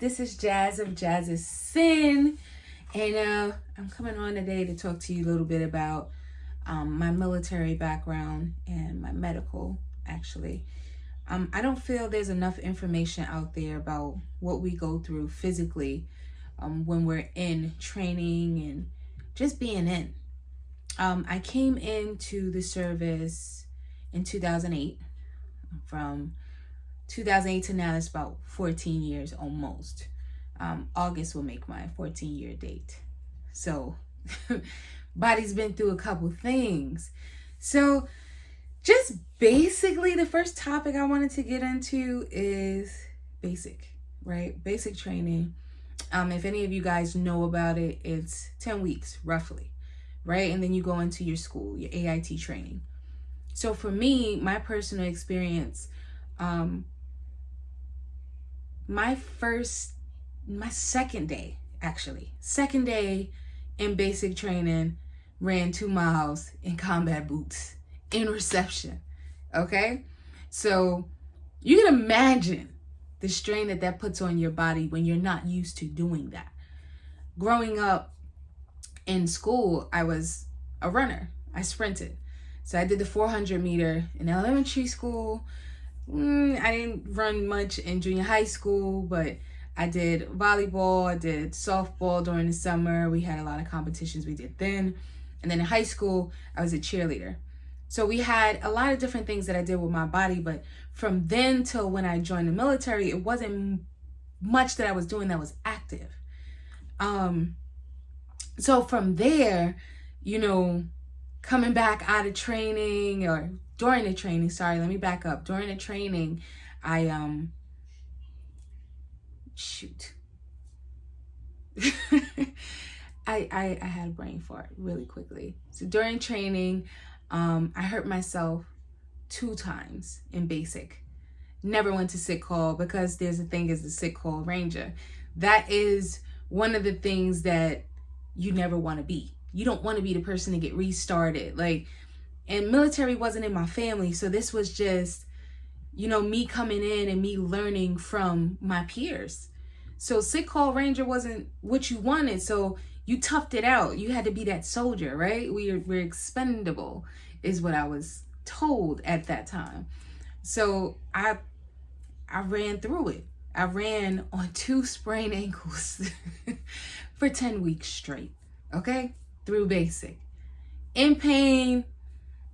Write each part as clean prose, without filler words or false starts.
This is Jazz of Jazz is Sin, and I'm coming on today to talk to you a little bit about my military background and my medical, actually. I don't feel there's enough information out there about what we go through physically when we're in training and just being in. I came into the service in 2008. From 2008 to now, it's about 14 years almost. August will make my 14-year date. So, body's been through a couple things. So, just basically, the first topic I wanted to get into is basic, right? Basic training. If any of you guys know about it, it's 10 weeks, roughly, right? And then you go into your school, your AIT training. So for me, my personal experience, my second day in basic training, ran 2 miles in combat boots in reception. Okay. So you can imagine the strain that puts on your body when you're not used to doing that. Growing up in school, I was a runner. I sprinted. So I did the 400 meter in elementary school. I didn't run much in junior high school, but I did volleyball, I did softball during the summer. We had a lot of competitions we did then. And then in high school, I was a cheerleader. So we had a lot of different things that I did with my body, but from then till when I joined the military, it wasn't much that I was doing that was active. So from there, coming back out of training or during the training, let me back up. During the training, I I had a brain fart really quickly. So during training, I hurt myself 2 times in basic. Never went to sick call because there's a thing as the sick call ranger. That is one of the things that you never want to be. You don't want to be the person to get restarted. And military wasn't in my family. So this was just, me coming in and me learning from my peers. So sick call ranger wasn't what you wanted. So you toughed it out. You had to be that soldier, right? We're expendable is what I was told at that time. So I ran through it. I ran on 2 sprained ankles for 10 weeks straight. Okay? Through basic. In pain,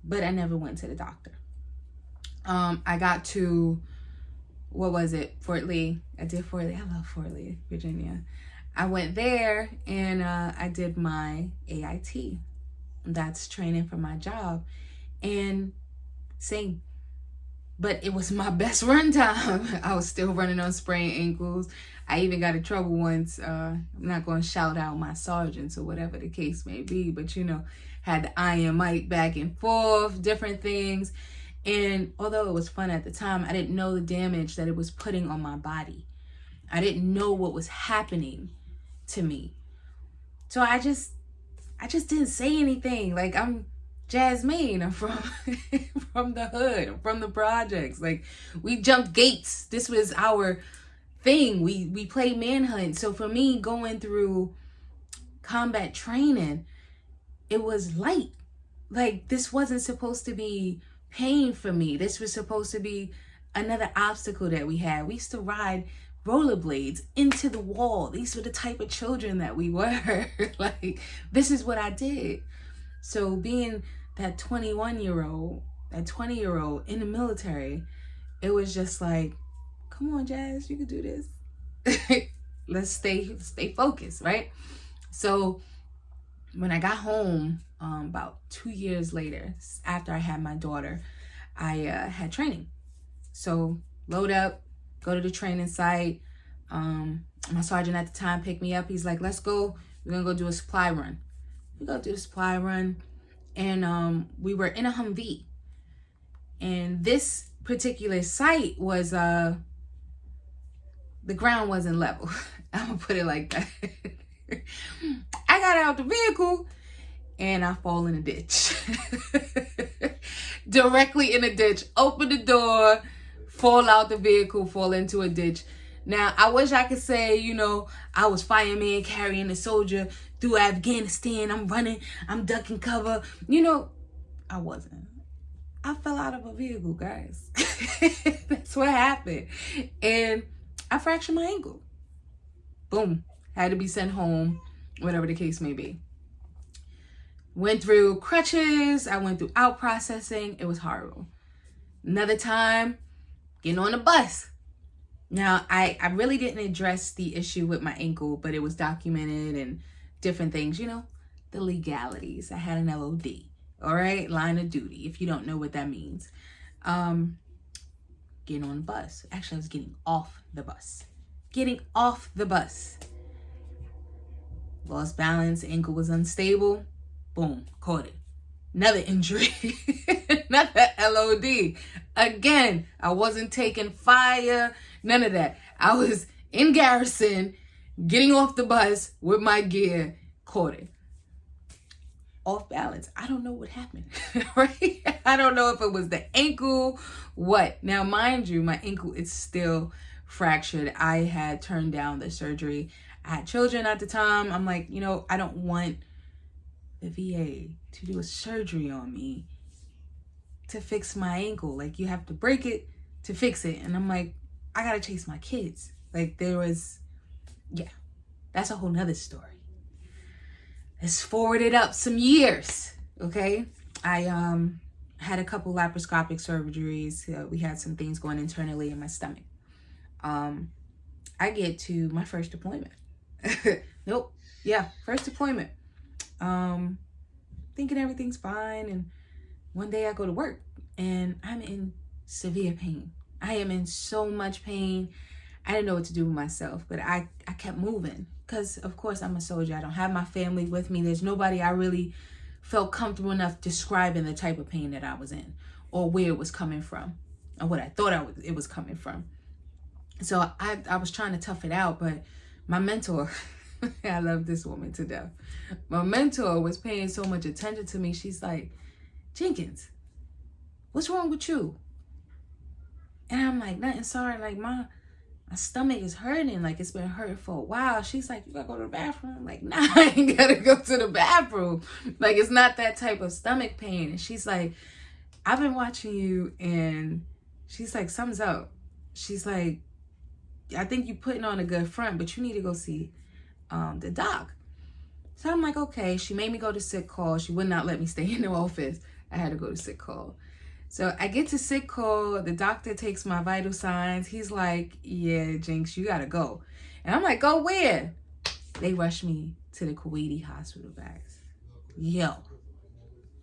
but I never went to the doctor. I got to, Fort Lee. I did Fort Lee. I love Fort Lee, Virginia. I went there and I did my AIT. That's training for my job. And same. But it was my best run time. I was still running on sprained ankles. I even got in trouble once. I'm not going to shout out my sergeants or whatever the case may be, but had the iron mic back and forth, different things. And although it was fun at the time, I didn't know the damage that it was putting on my body. I didn't know what was happening to me. So I just didn't say anything. I'm Jasmine. I'm from from the hood. I'm from the projects. We jumped gates. This was our thing. We played manhunt. So for me, going through combat training, it was light. This wasn't supposed to be pain for me. This was supposed to be another obstacle that we had. We used to ride rollerblades into the wall. These were the type of children that we were. This is what I did. So being that 21-year-old, that 20-year-old in the military, it was just come on, Jazz, you can do this. Let's stay focused, right? So when I got home, about 2 years later, after I had my daughter, I had training. So load up, go to the training site. My sergeant at the time picked me up. He's like, let's go. We're going to go do a supply run. We go do the supply run. And we were in a Humvee. And this particular site was, the ground wasn't level. I'm going to put it like that. I got out the vehicle and I fall in a ditch. Directly in a ditch. Open the door, fall out the vehicle, fall into a ditch. Now, I wish I could say, you know, I was fireman carrying a soldier through Afghanistan. I'm running, I'm ducking cover. You know, I wasn't. I fell out of a vehicle, guys. That's what happened. And I fractured my ankle. Boom. Had to be sent home, whatever the case may be. Went through crutches. I went through out processing. It was horrible. Another time, getting on the bus. Now, I really didn't address the issue with my ankle, but it was documented and different things, you know, the legalities. I had an LOD, all right? Line of duty, if you don't know what that means. Getting on the bus. Actually, I was getting off the bus. Getting off the bus. Lost balance, ankle was unstable. Boom, caught it. Another injury. Another LOD. Again, I wasn't taking fire. None of that. I was in garrison, getting off the bus with my gear, caught it. Off balance. I don't know what happened, right? I don't know if it was the ankle, what. Now, mind you, my ankle is still fractured. I had turned down the surgery. I had children at the time. I'm like, you know, I don't want the VA to do a surgery on me to fix my ankle. Like, you have to break it to fix it. And I'm like, I gotta chase my kids. Like, there was, yeah, that's a whole nother story. Let's forward it up some years, okay? I had a couple laparoscopic surgeries. We had some things going internally in my stomach. I get to my first deployment. Nope. Yeah, first deployment. Thinking everything's fine, and one day I go to work and I'm in severe pain. I am in so much pain. I didn't know what to do with myself, but I kept moving because, of course, I'm a soldier. I don't have my family with me. There's nobody I really felt comfortable enough describing the type of pain that I was in or where it was coming from or what I thought it was coming from. So I was trying to tough it out, but my mentor, I love this woman to death. My mentor was paying so much attention to me. She's like, Jenkins, what's wrong with you? And I'm like, nothing, sorry. Like, my stomach is hurting. Like, it's been hurting for a while. She's like, you gotta go to the bathroom. I'm like, nah, I ain't gotta go to the bathroom. Like, it's not that type of stomach pain. And she's like, I've been watching you. And she's like, something's up. She's like, I think you're putting on a good front, but you need to go see the doc. So I'm like, okay. She made me go to sick call. She would not let me stay in the office. I had to go to sick call. So I get to sick call. The doctor takes my vital signs. He's like, yeah, Jinx, you gotta go. And I'm like, go where? They rush me to the Kuwaiti hospital, bags. Yo,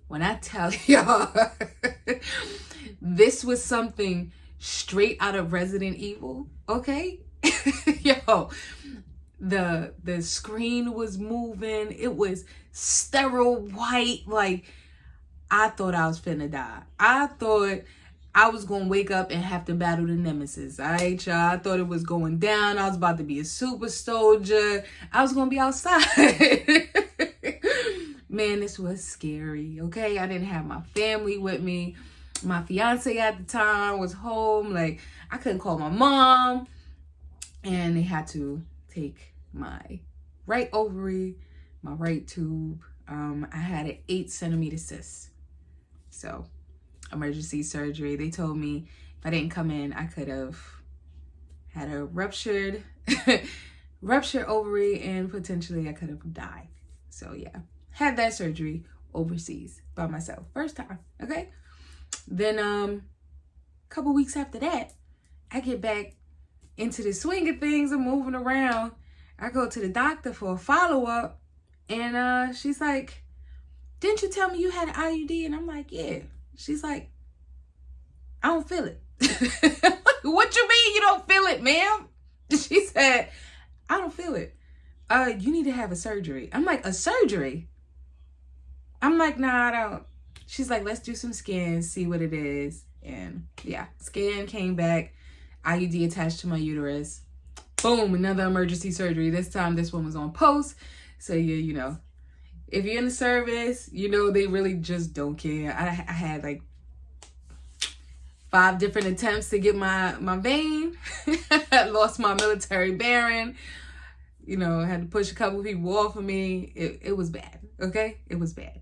when I tell y'all, this was something straight out of Resident Evil, okay? Yo, the screen was moving. It was sterile white. Like, I thought I was finna die. I thought I was gonna wake up and have to battle the nemesis. All right, y'all. I thought it was going down. I was about to be a super soldier. I was gonna be outside. Man, this was scary, okay? I didn't have my family with me. My fiance at the time was home. Like, I couldn't call my mom. And they had to take my right ovary, my right tube. I had an 8-centimeter cyst. So, emergency surgery. They told me if I didn't come in, I could have had a ruptured ovary and potentially I could have died. So, yeah. Had that surgery overseas by myself. First time, okay? Then, a couple weeks after that, I get back into the swing of things. I'm moving around. I go to the doctor for a follow-up. And she's like, didn't you tell me you had an IUD? And I'm like, yeah. She's like, I don't feel it. What you mean you don't feel it, ma'am? She said, I don't feel it. You need to have a surgery. I'm like, a surgery? I'm like, nah, I don't. She's like, let's do some scans, see what it is. And yeah, scan came back. IUD attached to my uterus. Boom, another emergency surgery. This time, this one was on post. So, yeah, you know, if you're in the service, you know, they really just don't care. I had like 5 different attempts to get my vein. Lost my military bearing. You know, had to push a couple people off of me. It was bad, okay? It was bad.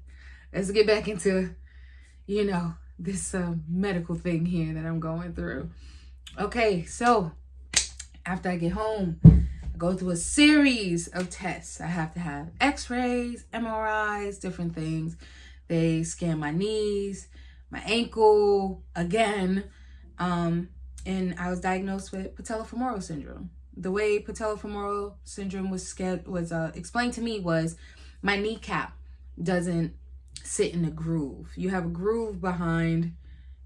Let's get back into, you know, this medical thing here that I'm going through. Okay, so after I get home, I go through a series of tests. I have to have x-rays, MRIs, different things. They scan my knees, my ankle again. And I was diagnosed with Patella Femoral syndrome. The way Patella Femoral syndrome was explained to me was my kneecap doesn't sit in a groove. You have a groove behind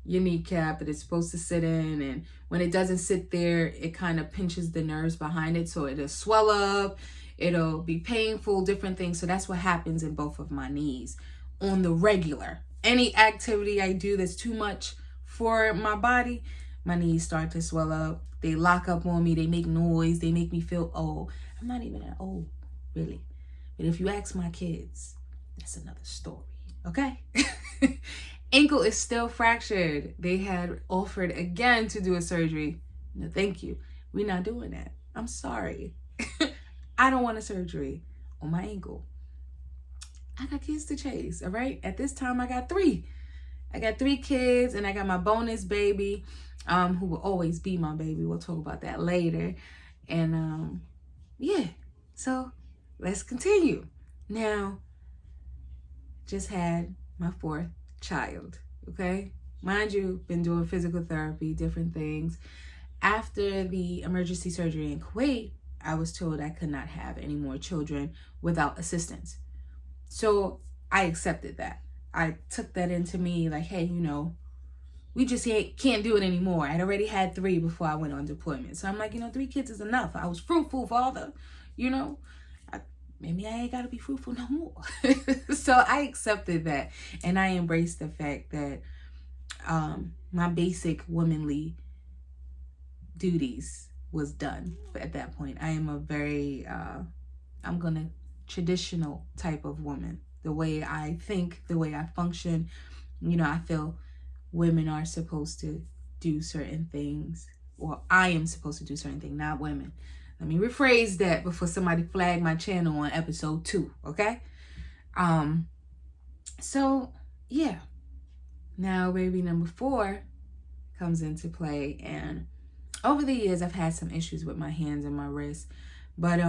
your kneecap that it's supposed to sit in, and when it doesn't sit there, it kind of pinches the nerves behind it, so it'll swell up, it'll be painful, different things. So that's what happens in both of my knees on the regular. Any activity I do that's too much for my body, my knees start to swell up. They lock up on me. They make noise. They make me feel old. I'm not even that old, really. But if you ask my kids, that's another story, okay? Ankle is still fractured. They had offered again to do a surgery. No, thank you. We're not doing that. I'm sorry. I don't want a surgery on my ankle. I got kids to chase, all right? At this time, I got 3. I got 3 kids, and I got my bonus baby, who will always be my baby. We'll talk about that later. And yeah, so let's continue. Now, just had my 4th child, okay? Mind you, been doing physical therapy, different things. After the emergency surgery in Kuwait, I was told I could not have any more children without assistance. So I accepted that. I took that into me like, hey, you know, we just can't do it anymore. I'd already had 3 before I went on deployment. So I'm like, you know, 3 kids is enough. I was fruitful, father, you know. Maybe I ain't got to be fruitful no more. So I accepted that. And I embraced the fact that my basic womanly duties was done at that point. I am a very, traditional type of woman. The way I think, the way I function, you know, I feel women are supposed to do certain things, or I am supposed to do certain things, not women. Let me rephrase that before somebody flag my channel on episode 2, okay? So, yeah. Now, baby number 4 comes into play, and over the years, I've had some issues with my hands and my wrists, but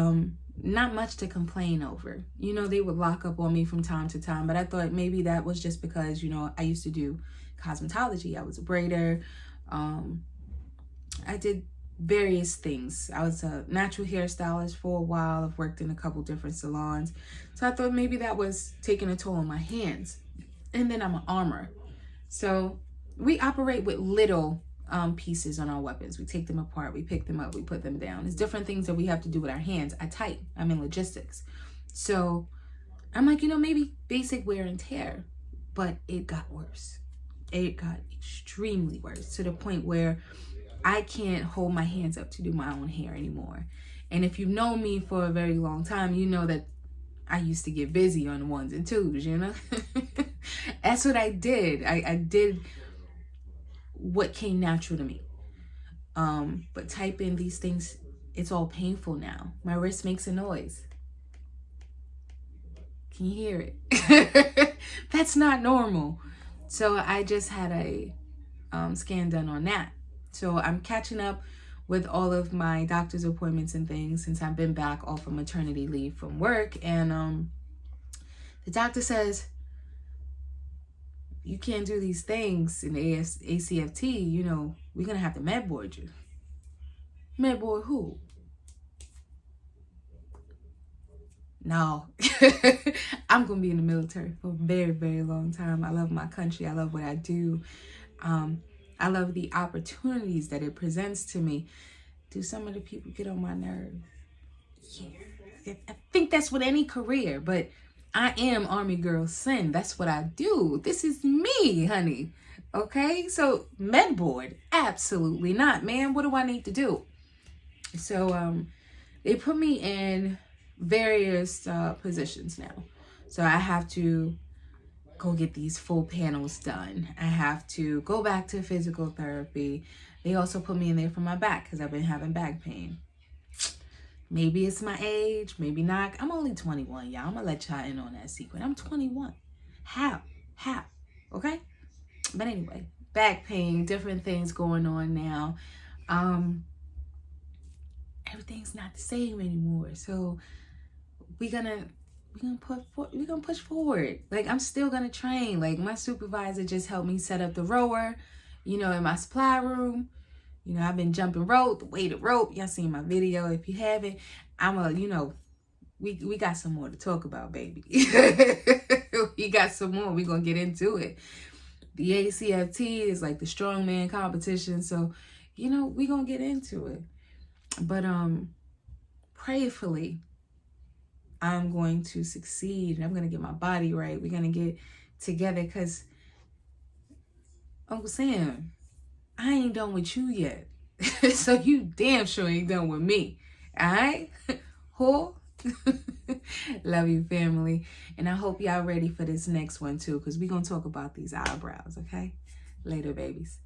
not much to complain over. You know, they would lock up on me from time to time, but I thought maybe that was just because, you know, I used to do cosmetology. I was a braider. I did various things. I was a natural hairstylist for a while. I've worked in a couple different salons. So I thought maybe that was taking a toll on my hands. And then I'm an armor. So we operate with little pieces on our weapons. We take them apart, we pick them up, we put them down. There's different things that we have to do with our hands. I'm in logistics. So I'm like, you know, maybe basic wear and tear, but it got worse. It got extremely worse to the point where I can't hold my hands up to do my own hair anymore. And if you've known me for a very long time, you know that I used to get busy on the 1s and 2s, you know? That's what I did. I did what came natural to me. But type in these things, it's all painful now. My wrist makes a noise. Can you hear it? That's not normal. So I just had a scan done on that. So I'm catching up with all of my doctor's appointments and things since I've been back off of maternity leave from work. And the doctor says, you can't do these things in the ACFT, you know, we're going to have to MEDBOARD you. MEDBOARD who? No. I'm going to be in the military for a very, very long time. I love my country. I love what I do. I love the opportunities that it presents to me. Do some of the people get on my nerves? Yeah. I think that's with any career, but I am Army Girl Sin. That's what I do. This is me, honey. Okay? So, MEDBOARD? Absolutely not, man. What do I need to do? So, they put me in various positions now. So, I have to go get these full panels done. I have to go back to physical therapy. They also put me in there for my back because I've been having back pain. Maybe it's my age, maybe not. I'm only 21, y'all. I'm gonna let y'all in on that secret. I'm 21. How? Okay? But anyway, back pain, different things going on now. Everything's not the same anymore. So we're gonna push forward. Like, I'm still gonna train. Like, my supervisor just helped me set up the rower, in my supply room. I've been jumping rope, the weighted rope. Y'all seen my video. If you haven't, we got some more to talk about, baby. We got some more. We're going to get into it. The ACFT is like the strongman competition. So, we're going to get into it. But prayerfully, I'm going to succeed. And I'm going to get my body right. We're going to get together because, Uncle Sam, I ain't done with you yet. So you damn sure ain't done with me. All right? Who? Love you, family. And I hope y'all ready for this next one, too, because we're going to talk about these eyebrows, okay? Later, babies.